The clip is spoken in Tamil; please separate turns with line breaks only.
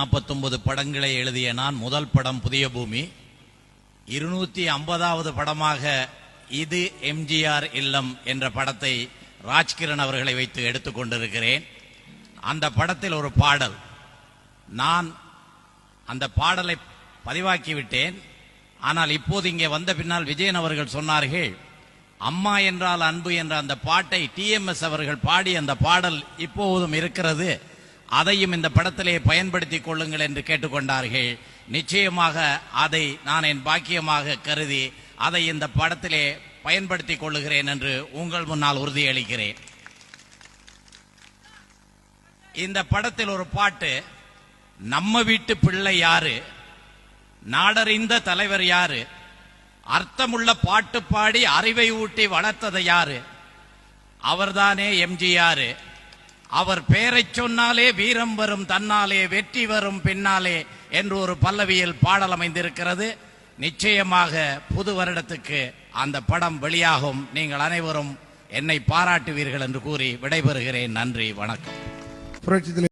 49 படங்களை எழுதிய நான் முதல் படம் புதிய பூமி, 250வது படமாக இது எம்ஜிஆர் இல்லம் என்ற படத்தை ராஜ்கிரண் அவர்களை வைத்து எடுத்துக் கொண்டிருக்கிறேன். அந்த படத்தில் ஒரு பாடல், நான் அந்த பாடலை பதிவாக்கிவிட்டேன். ஆனால் இப்போது இங்கே வந்த பின்னால் விஜயன் அவர்கள் சொன்னார்கள், அம்மா என்றால் அன்பு என்ற அந்த பாட்டை TMS அவர்கள் பாடி அந்த பாடல் இப்போதும் இருக்கிறது, அதையும் இந்த படத்திலே பயன்படுத்திக் கொள்ளுங்கள் என்று கேட்டுக்கொண்டார்கள். நிச்சயமாக அதை நான் என் பாக்கியமாக கருதி அதை இந்த படத்திலே பயன்படுத்திக் கொள்ளுகிறேன் என்று உங்கள் முன்னால் உறுதியளிக்கிறேன். இந்த படத்தில் ஒரு பாட்டு, நம்ம வீட்டு பிள்ளை யாரு, நாடறிந்த தலைவர் யாரு, அர்த்தமுள்ள பாட்டு பாடி அறிவை ஊட்டி வளர்த்தது யாரு, அவர்தானே எம்ஜிஆர். அவர் பெயரை சொன்னாலே வீரம் வரும் தன்னாலே, வெற்றி வரும் பின்னாலே என்று ஒரு பல்லவியில் பாடல் அமைந்திருக்கிறது. நிச்சயமாக புது வருடத்துக்கு அந்த படம் வெளியாகும். நீங்கள் அனைவரும் என்னை பாராட்டுவீர்கள் என்று கூறி விடைபெறுகிறேன். நன்றி, வணக்கம்.